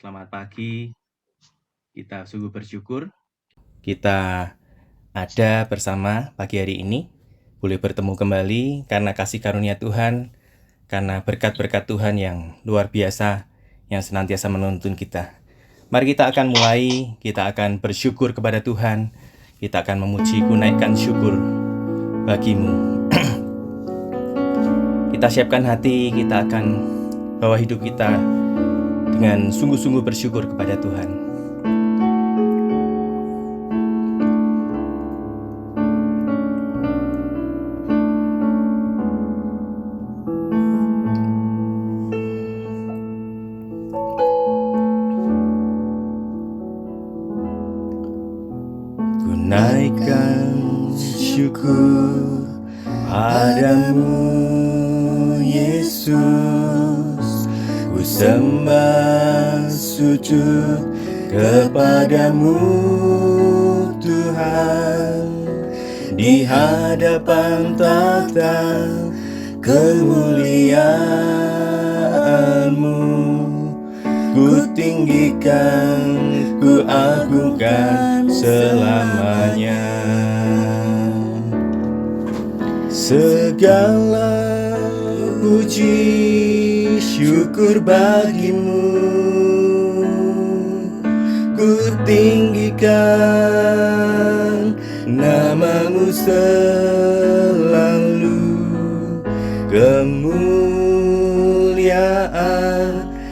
Selamat pagi, kita sungguh bersyukur kita ada bersama pagi hari ini, boleh bertemu kembali karena kasih karunia Tuhan, karena berkat-berkat Tuhan yang luar biasa yang senantiasa menuntun kita. Mari kita akan mulai, kita akan bersyukur kepada Tuhan, kita akan memuji, naikkan syukur bagimu. Kita siapkan hati, kita akan bawa hidup kita dengan sungguh-sungguh bersyukur kepada Tuhan. Ku naikkan syukur padamu, Yesus. Ku sembah sujud kepadamu, Tuhan. Di hadapan tahta kemuliaan-Mu, ku tinggikan, ku agungkan selamanya. Segala puji syukur bagimu, ku tinggikan namamu selalu. Kemuliaan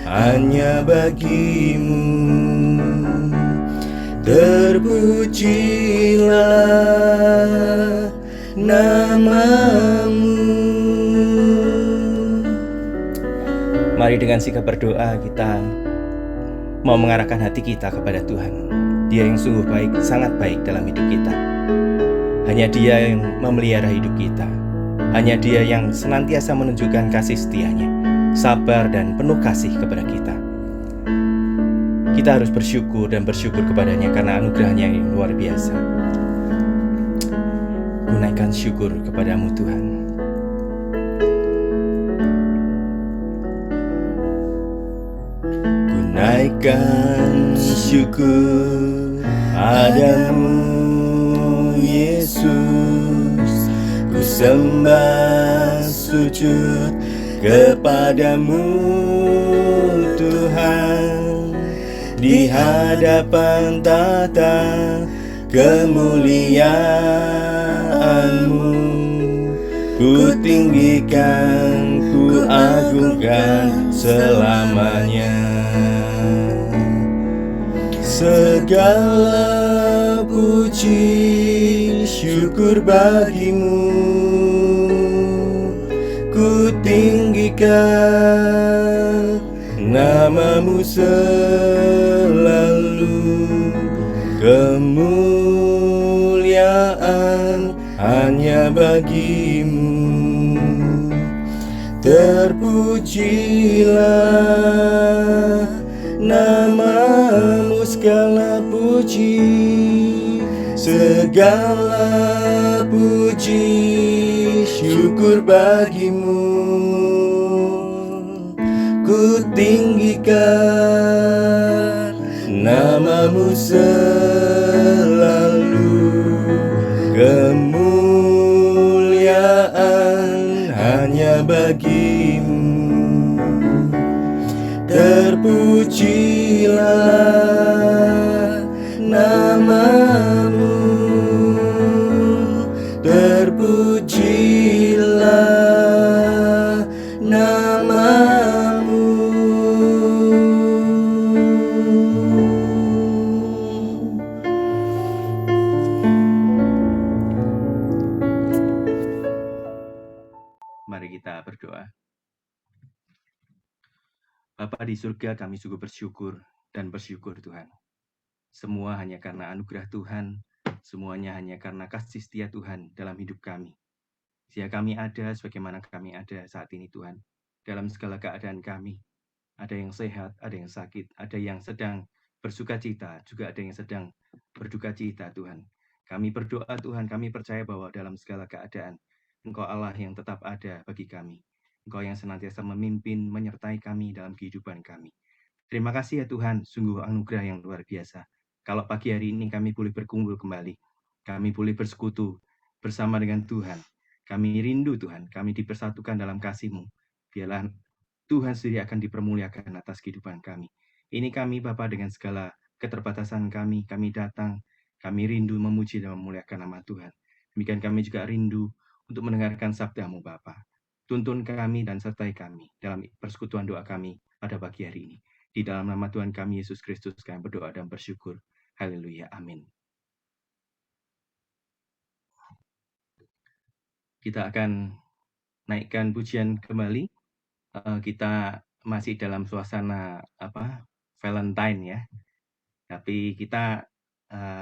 hanya bagimu. Terpujilah namamu. Mari dengan sikap berdoa kita mau mengarahkan hati kita kepada Tuhan. Dia yang sungguh baik, sangat baik dalam hidup kita. Hanya Dia yang memelihara hidup kita. Hanya Dia yang senantiasa menunjukkan kasih setia-Nya, sabar dan penuh kasih kepada kita. Kita harus bersyukur dan bersyukur kepada-Nya karena anugerah-Nya yang luar biasa. Gunakan syukur kepadamu Tuhan. Naikkan syukur padamu, Yesus. Ku sembah sujud kepadamu, Tuhan. Di hadapan tahta kemuliaan-Mu, ku tinggikan, ku agungkan selamanya. Segala puji syukur bagimu, ku tinggikan namamu selalu. Kemuliaan hanya bagimu. Terpujilah namamu, segala puji, segala puji syukur bagimu. Ku tinggikan namamu selalu. Kemuliaan hanya bagimu. Terpujilah namamu, terpujilah namamu. Mari kita berdoa. Bapa di surga, kami sungguh bersyukur dan bersyukur Tuhan. Semua hanya karena anugerah Tuhan, semuanya hanya karena kasih setia Tuhan dalam hidup kami. Sehingga kami ada sebagaimana kami ada saat ini Tuhan. Dalam segala keadaan kami, ada yang sehat, ada yang sakit, ada yang sedang bersuka cita, juga ada yang sedang berduka cita Tuhan. Kami berdoa Tuhan, kami percaya bahwa dalam segala keadaan, Engkau Allah yang tetap ada bagi kami. Engkau yang senantiasa memimpin, menyertai kami dalam kehidupan kami. Terima kasih ya Tuhan, sungguh anugerah yang luar biasa. Kalau pagi hari ini kami boleh berkumpul kembali, kami boleh bersekutu bersama dengan Tuhan. Kami rindu Tuhan, kami dipersatukan dalam kasih-Mu. Biarlah Tuhan sendiri akan dipermuliakan atas kehidupan kami. Ini kami Bapa dengan segala keterbatasan kami datang, kami rindu memuji dan memuliakan nama Tuhan. Demikian kami juga rindu untuk mendengarkan sabda-Mu Bapa. Tuntun kami dan sertai kami dalam persekutuan doa kami pada pagi hari ini. Di dalam nama Tuhan kami Yesus Kristus kami berdoa dan bersyukur. Haleluya. Amin. Kita akan naikkan pujian kembali. Kita masih dalam suasana Valentine ya. Tapi kita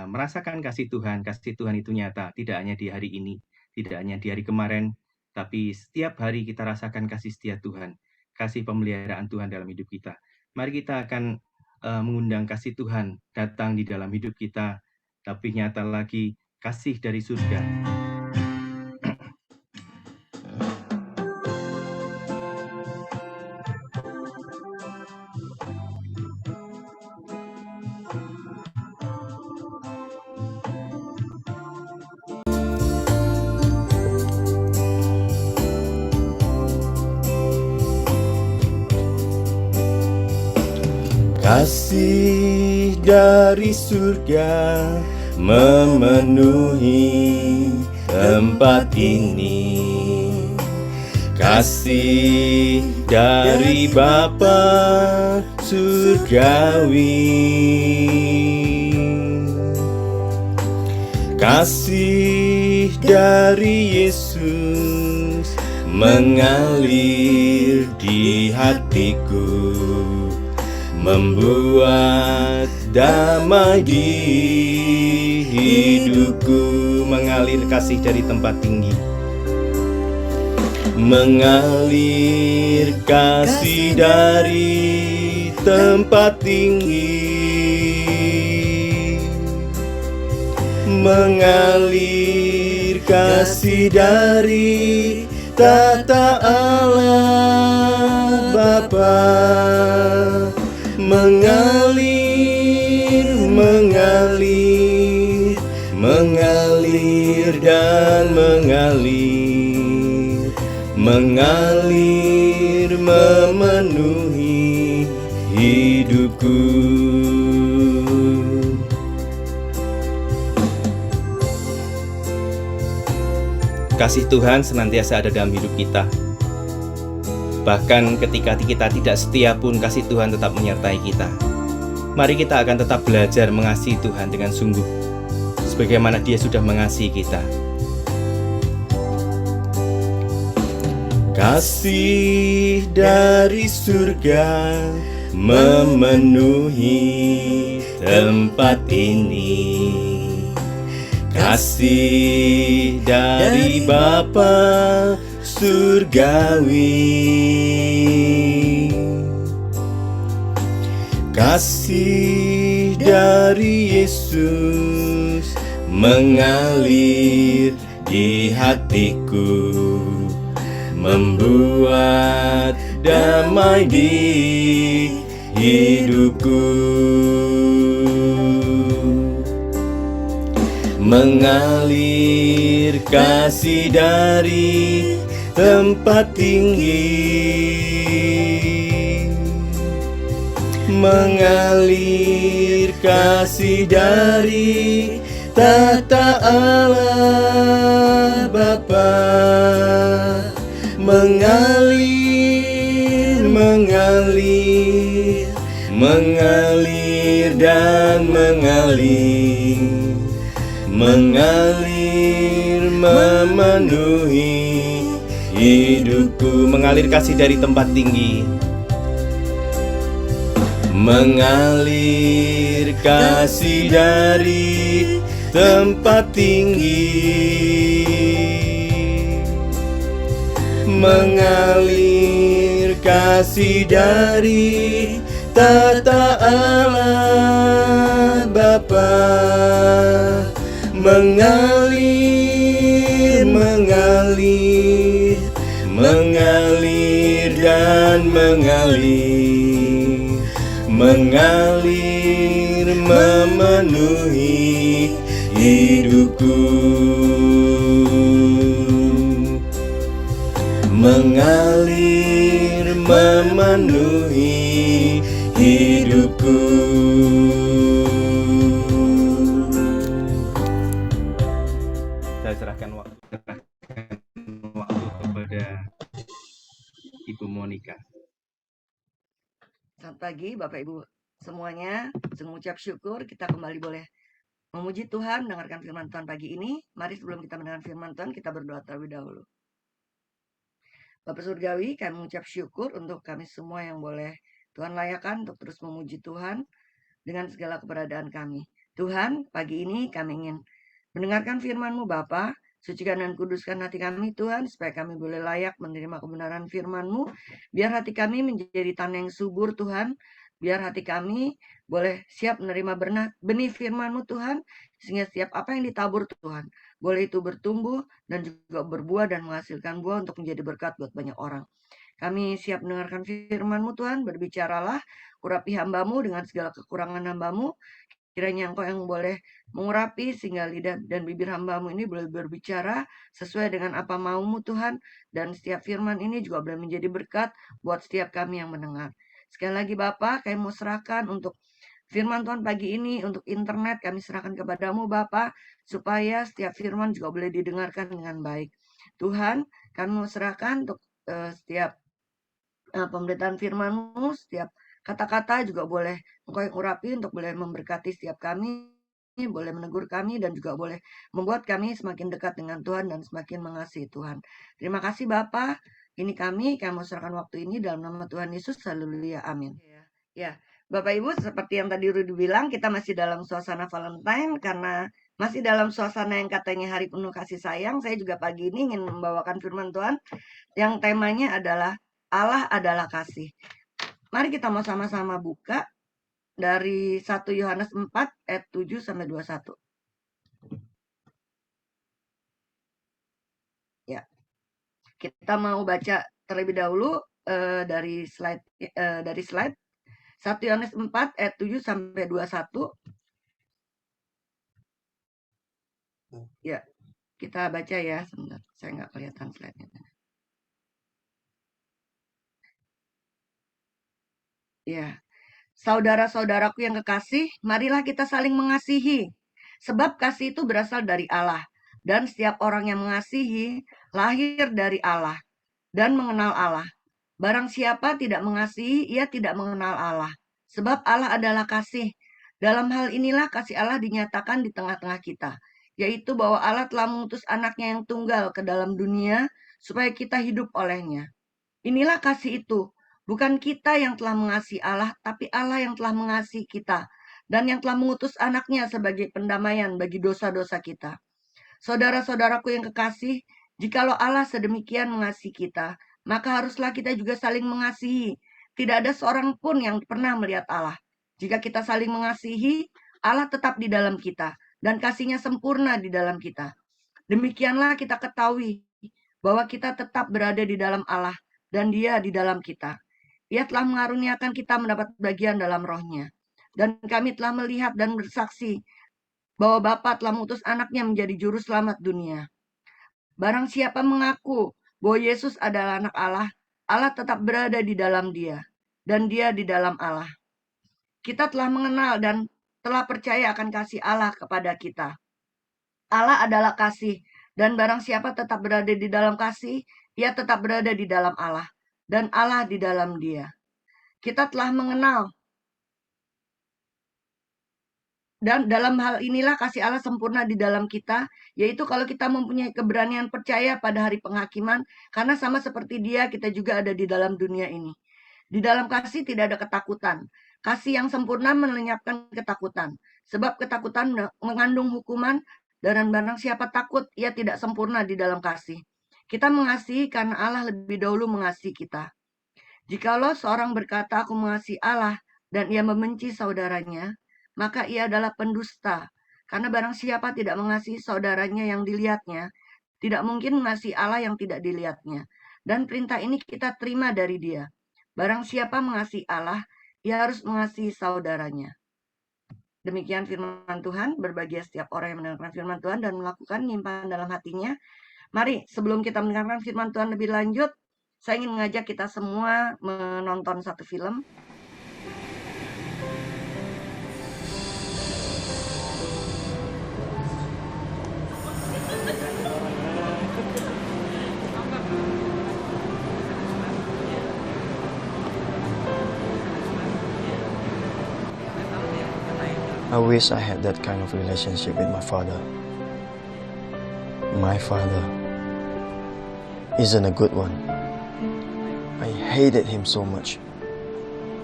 merasakan kasih Tuhan itu nyata, tidak hanya di hari ini, tidak hanya di hari kemarin, tapi setiap hari kita rasakan kasih setia Tuhan, kasih pemeliharaan Tuhan dalam hidup kita. Mari kita akan mengundang kasih Tuhan datang di dalam hidup kita, tapi nyata lagi kasih dari surga. Kasih dari surga memenuhi tempat ini. Kasih dari Bapa surgawi. Kasih dari Yesus mengalir di hatiku, membuat damai di hidupku. Mengalir kasih dari tempat tinggi, mengalir kasih dari tempat tinggi, mengalir kasih dari tata Allah Bapa. Mengalir dan mengalir memenuhi hidupku. Kasih Tuhan senantiasa ada dalam hidup kita. Bahkan ketika kita tidak setia pun kasih Tuhan tetap menyertai kita. Mari kita akan tetap belajar mengasihi Tuhan dengan sungguh, sebagaimana Dia sudah mengasihi kita. Kasih dari surga memenuhi tempat ini. Kasih dari Bapa surgawi. Kasih dari Yesus mengalir di hatiku, membuat damai di hidupku. Mengalir kasih dari tempat tinggi, mengalir kasih dari tata Allah Bapa. Mengalir dan mengalir memenuhi hidupku. Mengalir kasih dari tempat tinggi, mengalir kasih dari tempat tinggi, mengalir kasih dari tata Allah Bapa. Mengalir dan mengalir mengalir memenuhi hidupku, mengalir memenuhi hidupku. Saya serahkan waktu kepada Ibu Monica. Selamat pagi Bapak Ibu semuanya. Mengucap syukur kita kembali boleh memuji Tuhan, mendengarkan firman Tuhan pagi ini. Mari sebelum kita mendengar firman Tuhan, kita berdoa terlebih dahulu. Bapak Surgawi, kami mengucap syukur untuk kami semua yang boleh Tuhan layakan untuk terus memuji Tuhan dengan segala keberadaan kami. Tuhan, pagi ini kami ingin mendengarkan firman-Mu Bapa. Sucikan dan kuduskan hati kami Tuhan, supaya kami boleh layak menerima kebenaran firman-Mu. Biar hati kami menjadi tanah yang subur Tuhan. Biar hati kami boleh siap menerima benih firman-Mu Tuhan. Sehingga setiap apa yang ditabur Tuhan, boleh itu bertumbuh dan juga berbuah dan menghasilkan buah untuk menjadi berkat buat banyak orang. Kami siap mendengarkan firman-Mu Tuhan, berbicaralah, urapi hamba-Mu dengan segala kekurangan hamba-Mu. Kiranya Engkau yang boleh mengurapi sehingga lidah dan bibir hamba-Mu ini boleh berbicara sesuai dengan apa mau-Mu Tuhan. Dan setiap firman ini juga boleh menjadi berkat buat setiap kami yang mendengar. Sekali lagi Bapak, kami mau serahkan untuk firman Tuhan pagi ini, untuk internet kami serahkan kepadamu Bapak, supaya setiap firman juga boleh didengarkan dengan baik. Tuhan, kami mau serahkan untuk setiap pemberitaan firman-Mu, setiap kata-kata juga boleh Engkau yang urapi untuk boleh memberkati setiap kami, boleh menegur kami dan juga boleh membuat kami semakin dekat dengan Tuhan dan semakin mengasihi Tuhan. Terima kasih Bapa. Ini kami mau serahkan waktu ini dalam nama Tuhan Yesus. Haleluya. Amin. Ya, Bapak Ibu, seperti yang tadi Rudi bilang, kita masih dalam suasana Valentine karena masih dalam suasana yang katanya hari penuh kasih sayang. Saya juga pagi ini ingin membawakan firman Tuhan yang temanya adalah Allah adalah kasih. Mari kita mau sama-sama buka dari 1 Yohanes 4 ayat 7 sampai 21. Ya. Kita mau baca terlebih dahulu dari slide 1 Yohanes 4 ayat 7 sampai 21. Ya. Kita baca ya, sebentar. Saya nggak kelihatan slide-nya. Ya. Saudara-saudaraku yang kekasih, marilah kita saling mengasihi. Sebab kasih itu berasal dari Allah. Dan setiap orang yang mengasihi, lahir dari Allah dan mengenal Allah. Barang siapa tidak mengasihi, ia tidak mengenal Allah. Sebab Allah adalah kasih. Dalam hal inilah kasih Allah dinyatakan di tengah-tengah kita. Yaitu bahwa Allah telah mengutus anaknya yang tunggal ke dalam dunia, supaya kita hidup olehnya. Inilah kasih itu. Bukan kita yang telah mengasihi Allah, tapi Allah yang telah mengasihi kita. Dan yang telah mengutus anaknya sebagai pendamaian bagi dosa-dosa kita. Saudara-saudaraku yang kekasih, jikalau Allah sedemikian mengasihi kita, maka haruslah kita juga saling mengasihi. Tidak ada seorang pun yang pernah melihat Allah. Jika kita saling mengasihi, Allah tetap di dalam kita. Dan kasih-Nya sempurna di dalam kita. Demikianlah kita ketahui bahwa kita tetap berada di dalam Allah. Dan Dia di dalam kita. Ia telah mengaruniakan kita mendapat bagian dalam roh-Nya. Dan kami telah melihat dan bersaksi bahwa Bapa telah mengutus anaknya menjadi juru selamat dunia. Barang siapa mengaku bahwa Yesus adalah anak Allah, Allah tetap berada di dalam dia, dan dia di dalam Allah. Kita telah mengenal dan telah percaya akan kasih Allah kepada kita. Allah adalah kasih, dan barang siapa tetap berada di dalam kasih, ia tetap berada di dalam Allah, dan Allah di dalam dia. Kita telah mengenal, dan dalam hal inilah kasih Allah sempurna di dalam kita, yaitu kalau kita mempunyai keberanian percaya pada hari penghakiman, karena sama seperti Dia, kita juga ada di dalam dunia ini. Di dalam kasih tidak ada ketakutan. Kasih yang sempurna melenyapkan ketakutan, sebab ketakutan mengandung hukuman, dan barang siapa takut, ia tidak sempurna di dalam kasih. Kita mengasihi karena Allah lebih dahulu mengasihi kita. Jikalau seorang berkata, aku mengasihi Allah, dan ia membenci saudaranya, maka ia adalah pendusta. Karena barang siapa tidak mengasihi saudaranya yang dilihatnya, tidak mungkin mengasihi Allah yang tidak dilihatnya. Dan perintah ini kita terima dari Dia. Barang siapa mengasihi Allah, Ia harus mengasihi saudaranya. Demikian firman Tuhan, berbahagia setiap orang yang mendengarkan firman Tuhan dan melakukan nyimpan dalam hatinya. Mari, sebelum kita mendengarkan firman Tuhan lebih lanjut, saya ingin mengajak kita semua menonton satu film. I wish I had that kind of relationship with my father. My father isn't a good one. I hated him so much.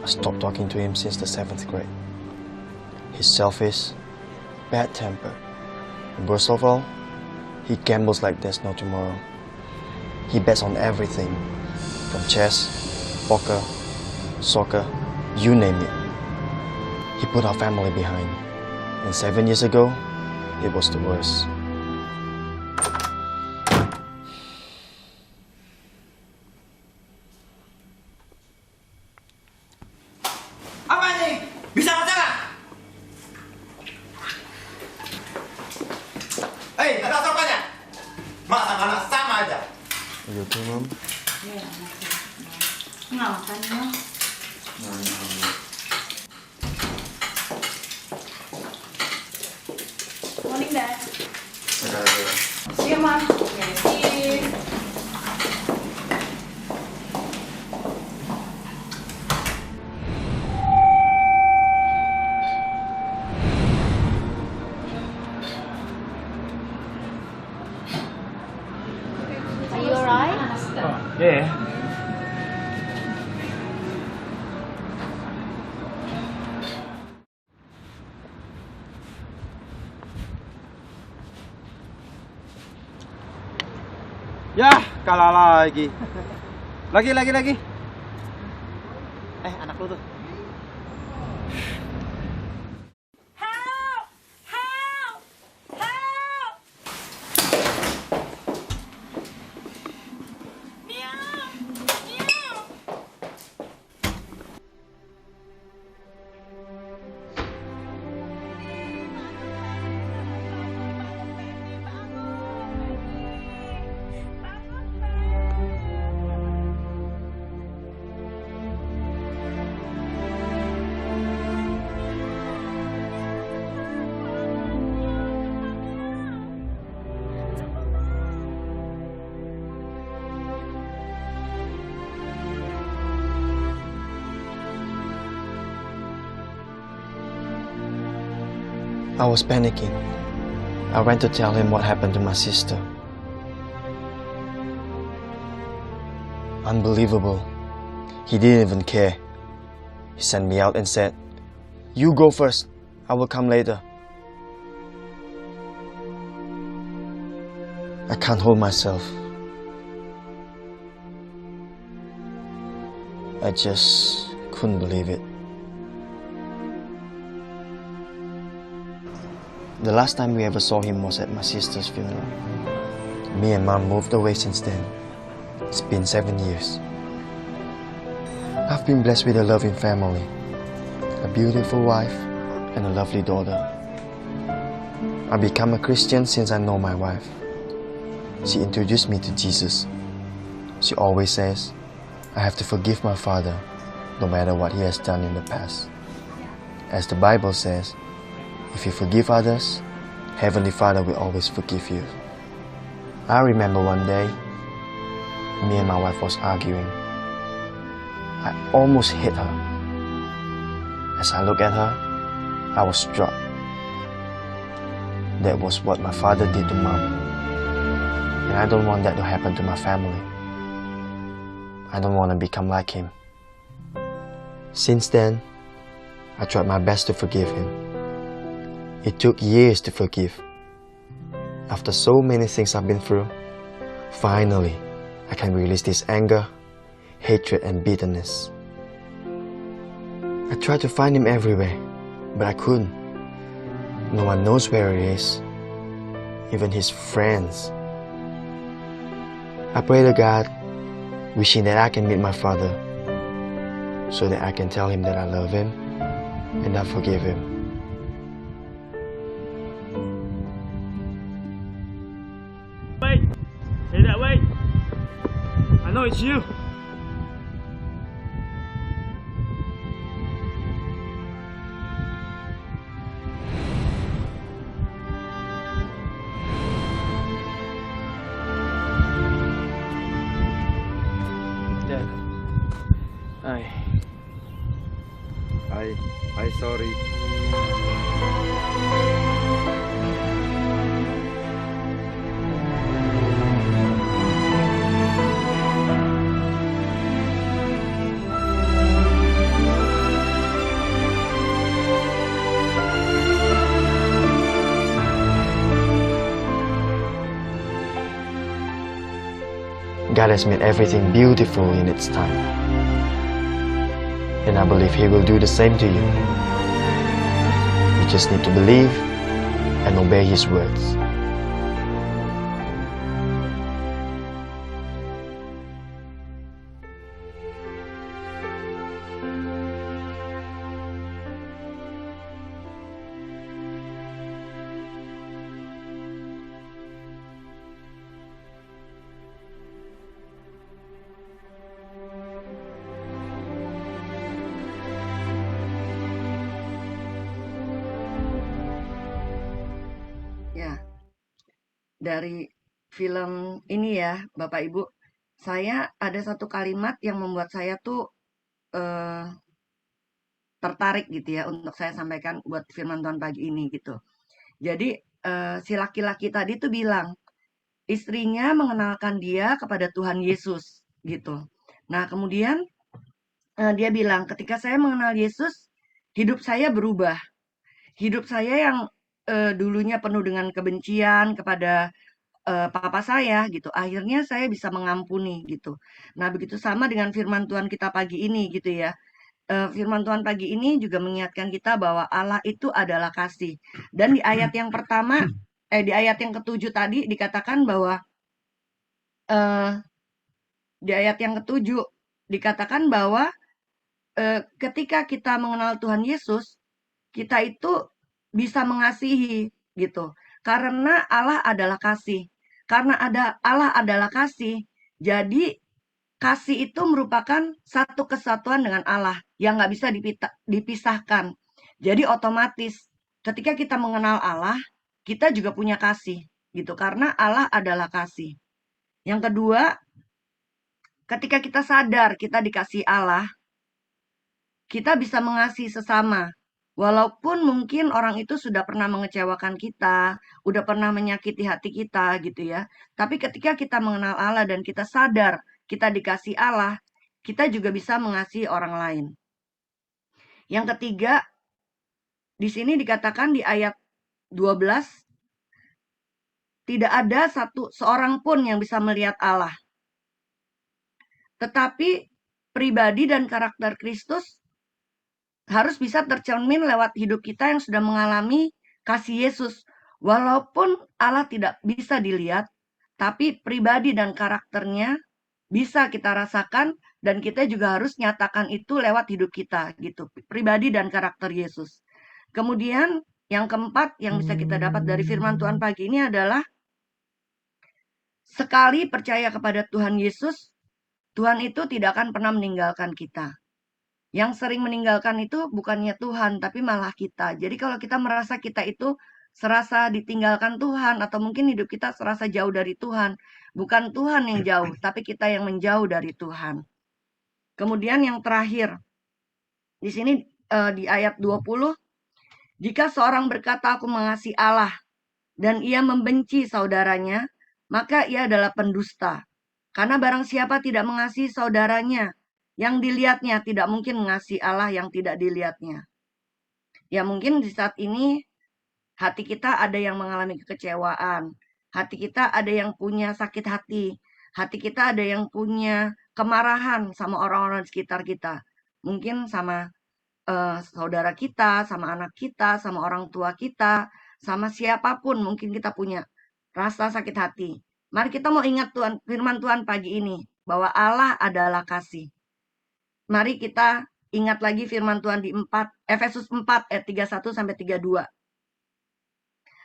I stopped talking to him since the 7th grade. He's selfish, bad-tempered, and worst of all, he gambles like there's no tomorrow. He bets on everything, from chess, poker, soccer, you name it. He put our family behind, and 7 years ago, it was the worst. Apa ini? Bisa baca nggak? Hei, ada sopannya? Mak sama anak sama aja. Are you okay, Mom? Nggak makan ya? Morning, Dad. See you, Mom. Yes. Are you alright? Yeah. Yah, kalah lagi. Lagi. Anak lu tuh. I was panicking. I went to tell him what happened to my sister. Unbelievable. He didn't even care. He sent me out and said, "You go first. I will come later." I can't hold myself. I just couldn't believe it. The last time we ever saw him was at my sister's funeral. Me and Mom moved away since then. It's been 7 years. I've been blessed with a loving family, a beautiful wife, and a lovely daughter. I became a Christian since I know my wife. She introduced me to Jesus. She always says, I have to forgive my father, no matter what he has done in the past. As the Bible says, if you forgive others, Heavenly Father will always forgive you. I remember one day, me and my wife was arguing. I almost hit her. As I looked at her, I was struck. That was what my father did to Mom. And I don't want that to happen to my family. I don't want to become like him. Since then, I tried my best to forgive him. It took years to forgive. After so many things I've been through, finally, I can release this anger, hatred, and bitterness. I tried to find him everywhere, but I couldn't. No one knows where he is, even his friends. I pray to God, wishing that I can meet my father, so that I can tell him that I love him and I forgive him. Wait! Say that, wait! I know it's you! Dad, I sorry. God has made everything beautiful in its time. And I believe He will do the same to you. You just need to believe and obey His words. Ya, dari film ini ya, Bapak Ibu, saya ada satu kalimat yang membuat saya tuh tertarik gitu ya untuk saya sampaikan buat firman Tuhan pagi ini gitu. Jadi si laki-laki tadi tuh bilang, istrinya mengenalkan dia kepada Tuhan Yesus gitu. Nah kemudian dia bilang, ketika saya mengenal Yesus, hidup saya berubah. Hidup saya yang dulunya penuh dengan kebencian kepada papa saya gitu, akhirnya saya bisa mengampuni gitu. Nah begitu sama dengan firman Tuhan kita pagi ini gitu ya. Firman Tuhan pagi ini juga mengingatkan kita bahwa Allah itu adalah kasih. Dan di ayat yang pertama, di ayat yang ke-7 tadi dikatakan bahwa di ayat yang ke-7 dikatakan bahwa ketika kita mengenal Tuhan Yesus, kita itu bisa mengasihi gitu. Karena Allah adalah kasih. Karena Allah adalah kasih, jadi kasih itu merupakan satu kesatuan dengan Allah yang nggak bisa dipisahkan. Jadi otomatis ketika kita mengenal Allah, kita juga punya kasih gitu. Karena Allah adalah kasih. Yang kedua, ketika kita sadar kita dikasih Allah, kita bisa mengasihi sesama. Walaupun mungkin orang itu sudah pernah mengecewakan kita, udah pernah menyakiti hati kita gitu ya. Tapi ketika kita mengenal Allah dan kita sadar kita dikasih Allah, kita juga bisa mengasihi orang lain. Yang ketiga, di sini dikatakan di ayat 12, tidak ada seorang pun yang bisa melihat Allah. Tetapi pribadi dan karakter Kristus harus bisa tercermin lewat hidup kita yang sudah mengalami kasih Yesus. Walaupun Allah tidak bisa dilihat, tapi pribadi dan karakternya bisa kita rasakan dan kita juga harus nyatakan itu lewat hidup kita gitu. Pribadi dan karakter Yesus. Kemudian yang keempat yang bisa kita dapat dari firman Tuhan pagi ini adalah sekali percaya kepada Tuhan Yesus, Tuhan itu tidak akan pernah meninggalkan kita. Yang sering meninggalkan itu bukannya Tuhan, tapi malah kita. Jadi kalau kita merasa kita itu serasa ditinggalkan Tuhan, atau mungkin hidup kita serasa jauh dari Tuhan, bukan Tuhan yang jauh, tapi kita yang menjauh dari Tuhan. Kemudian yang terakhir, di sini di ayat 20, jika seorang berkata aku mengasihi Allah, dan ia membenci saudaranya, maka ia adalah pendusta. Karena barang siapa tidak mengasihi saudaranya, yang dilihatnya tidak mungkin mengasihi Allah yang tidak dilihatnya. Ya mungkin di saat ini hati kita ada yang mengalami kekecewaan, hati kita ada yang punya sakit hati kita ada yang punya kemarahan sama orang-orang di sekitar kita. Mungkin sama saudara kita, sama anak kita, sama orang tua kita, sama siapapun mungkin kita punya rasa sakit hati. Mari kita mau ingat firman Tuhan pagi ini, bahwa Allah adalah kasih. Mari kita ingat lagi firman Tuhan di Efesus 4 ayat 31-32.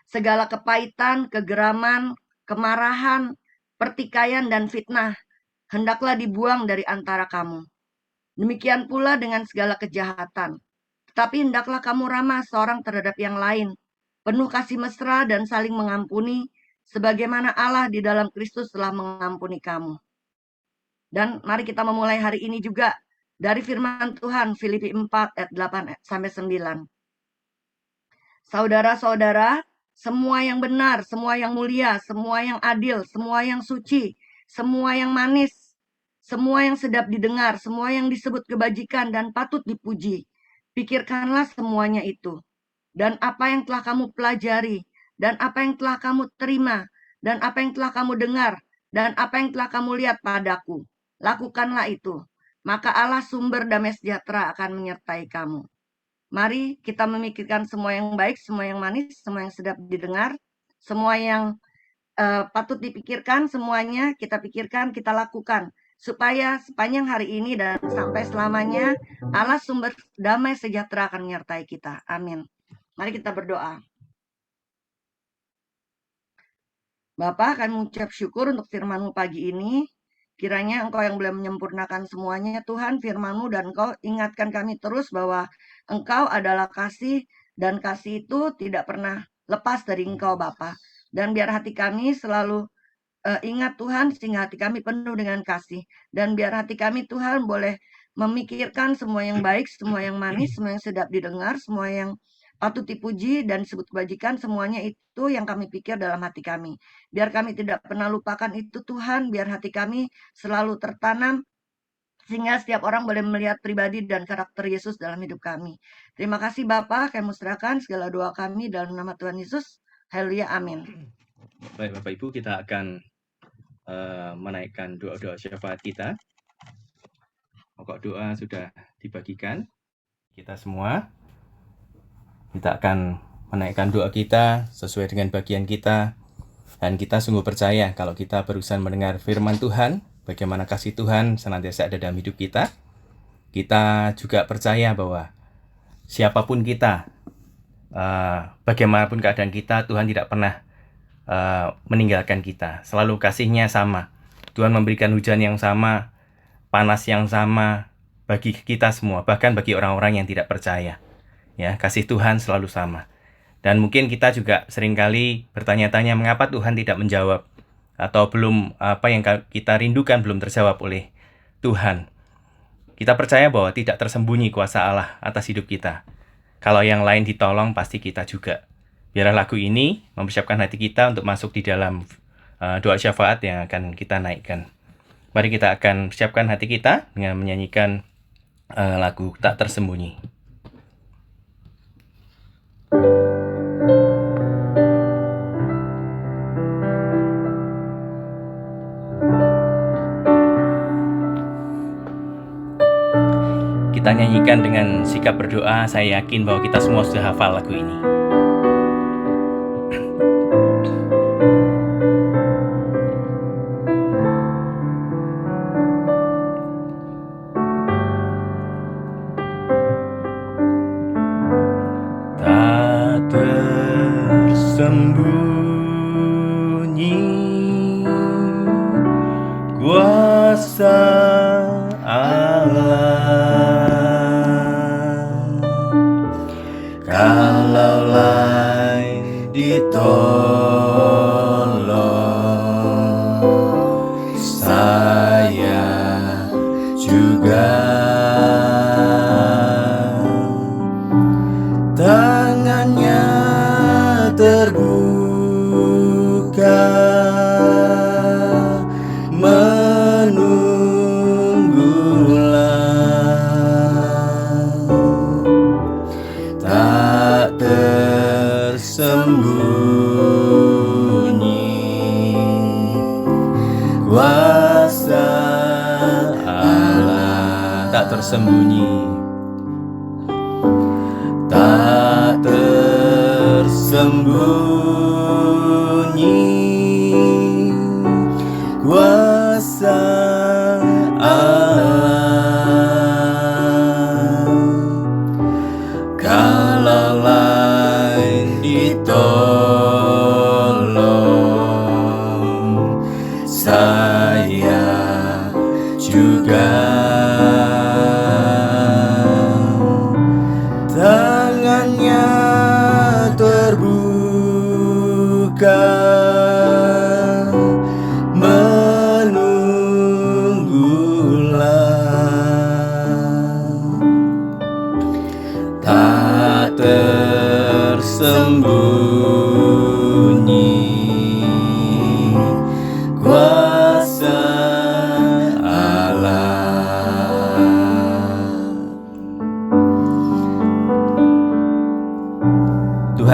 Segala kepahitan, kegeraman, kemarahan, pertikaian, dan fitnah hendaklah dibuang dari antara kamu. Demikian pula dengan segala kejahatan. Tetapi hendaklah kamu ramah seorang terhadap yang lain, penuh kasih mesra dan saling mengampuni, sebagaimana Allah di dalam Kristus telah mengampuni kamu. Dan mari kita memulai hari ini juga dari firman Tuhan, Filipi 4 ayat 8-9. Saudara-saudara, semua yang benar, semua yang mulia, semua yang adil, semua yang suci, semua yang manis, semua yang sedap didengar, semua yang disebut kebajikan dan patut dipuji, pikirkanlah semuanya itu. Dan apa yang telah kamu pelajari, dan apa yang telah kamu terima, dan apa yang telah kamu dengar, dan apa yang telah kamu lihat padaku, lakukanlah itu. Maka Allah sumber damai sejahtera akan menyertai kamu. Mari kita memikirkan semua yang baik, semua yang manis, semua yang sedap didengar, semua yang patut dipikirkan, semuanya kita pikirkan, kita lakukan. Supaya sepanjang hari ini dan sampai selamanya, Allah sumber damai sejahtera akan menyertai kita. Amin. Mari kita berdoa. Bapa, kami mengucap syukur untuk firman-Mu pagi ini. Kiranya Engkau yang boleh menyempurnakan semuanya, Tuhan, firman-Mu, dan Engkau ingatkan kami terus bahwa Engkau adalah kasih, dan kasih itu tidak pernah lepas dari Engkau, Bapa. Dan biar hati kami selalu ingat Tuhan, sehingga hati kami penuh dengan kasih. Dan biar hati kami, Tuhan, boleh memikirkan semua yang baik, semua yang manis, semua yang sedap didengar, semua yang patut dipuji dan disebut kebajikan, semuanya itu yang kami pikir dalam hati kami. Biar kami tidak pernah lupakan itu, Tuhan, biar hati kami selalu tertanam, sehingga setiap orang boleh melihat pribadi dan karakter Yesus dalam hidup kami. Terima kasih Bapa, kami serahkan segala doa kami dalam nama Tuhan Yesus. Haleluya, amin. Baik Bapak Ibu, kita akan menaikkan doa-doa syafaat kita. Pokok doa sudah dibagikan. Kita semua, kita akan menaikkan doa kita sesuai dengan bagian kita. Dan kita sungguh percaya kalau kita berusaha mendengar firman Tuhan, bagaimana kasih Tuhan senantiasa ada dalam hidup kita. Kita juga percaya bahwa siapapun kita, bagaimanapun keadaan kita, Tuhan tidak pernah meninggalkan kita. Selalu kasih-Nya sama. Tuhan memberikan hujan yang sama, panas yang sama bagi kita semua, bahkan bagi orang-orang yang tidak percaya. Ya, kasih Tuhan selalu sama. Dan mungkin kita juga seringkali bertanya-tanya mengapa Tuhan tidak menjawab, atau belum apa yang kita rindukan belum terjawab oleh Tuhan. Kita percaya bahwa tidak tersembunyi kuasa Allah atas hidup kita. Kalau yang lain ditolong, pasti kita juga. Biarlah lagu ini mempersiapkan hati kita untuk masuk di dalam doa syafaat yang akan kita naikkan. Mari kita akan siapkan hati kita dengan menyanyikan lagu Tak Tersembunyi. Kita nyanyikan dengan sikap berdoa. Saya yakin bahwa kita semua sudah hafal lagu ini. Tak tersembunyi kuasa kalau lain ditolong, saya juga tangannya terbuka tersembunyi kuasa Allah, tak tersembunyi, tak tersembunyi kuasa Allah.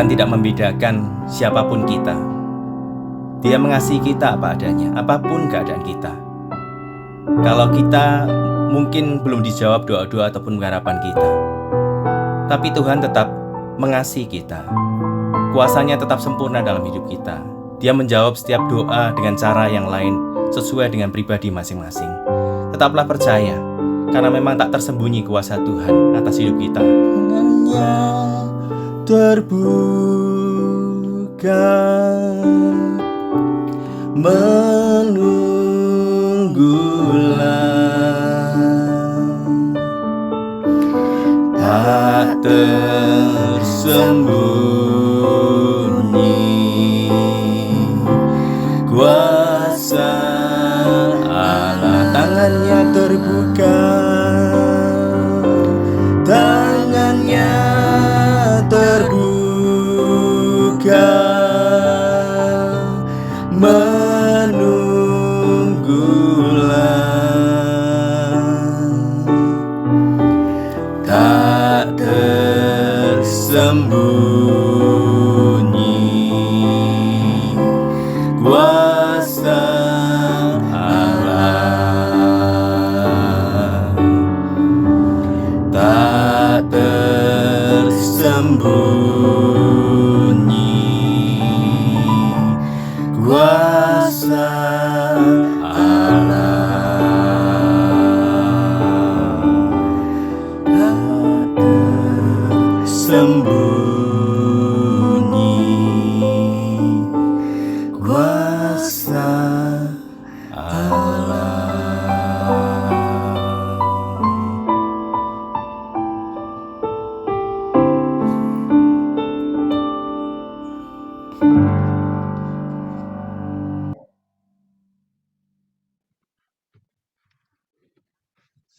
Tuhan tidak membedakan siapapun kita. Dia mengasihi kita apa adanya, apapun keadaan kita. Kalau kita mungkin belum dijawab doa-doa ataupun harapan kita, tapi Tuhan tetap mengasihi kita. Kuasanya tetap sempurna dalam hidup kita. Dia menjawab setiap doa dengan cara yang lain sesuai dengan pribadi masing-masing. Tetaplah percaya, karena memang tak tersembunyi kuasa Tuhan atas hidup kita. Tangannya terbuka menunggulah, tak tersembunyi kuasa Allah. Tangannya terbuka, tangannya terbuka menunggulah, tak tersembunyi kuasa Allah, tak tersembunyi kuasa Allah, tak tersembunyi kuasa Allah.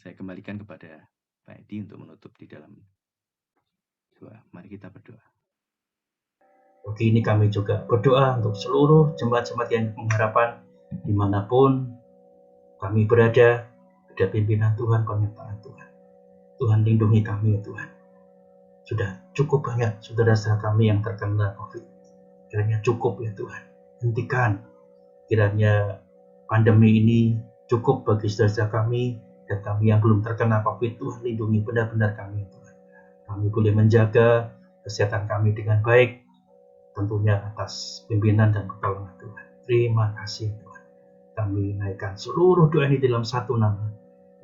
Saya kembalikan kepada Pak Edi untuk menutup di dalam doa. Mari kita berdoa. Pagi ini kami juga berdoa untuk seluruh jemaat-jemaat yang pengharapan dimanapun kami berada, ada pimpinan Tuhan, penyertaan Tuhan. Tuhan lindungi kami ya Tuhan. Sudah cukup banyak saudara-saudara kami yang terkena COVID. Kiranya cukup ya Tuhan. Hentikan. Kiranya pandemi ini cukup bagi saudara-saudara kami dan kami yang belum terkena COVID. Tuhan lindungi benar-benar kami ya Tuhan. Kami boleh menjaga kesehatan kami dengan baik, tentunya atas pimpinan dan pertolongan Tuhan. Terima kasih Tuhan. Kami naikkan seluruh doa ini dalam satu nama,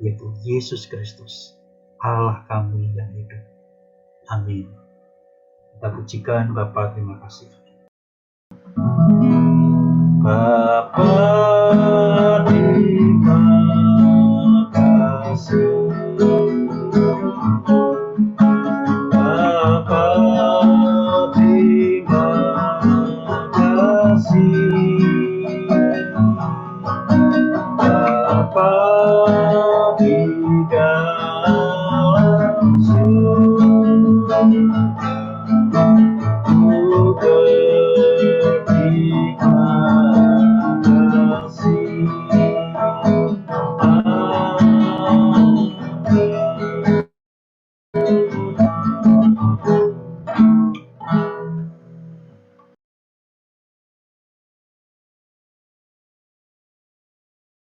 yaitu Yesus Kristus, Allah kami yang hidup. Amin. Kita pujikan Bapa, terima kasih. Bapa, terima kasih. Bapa, terima kasih. Bapa,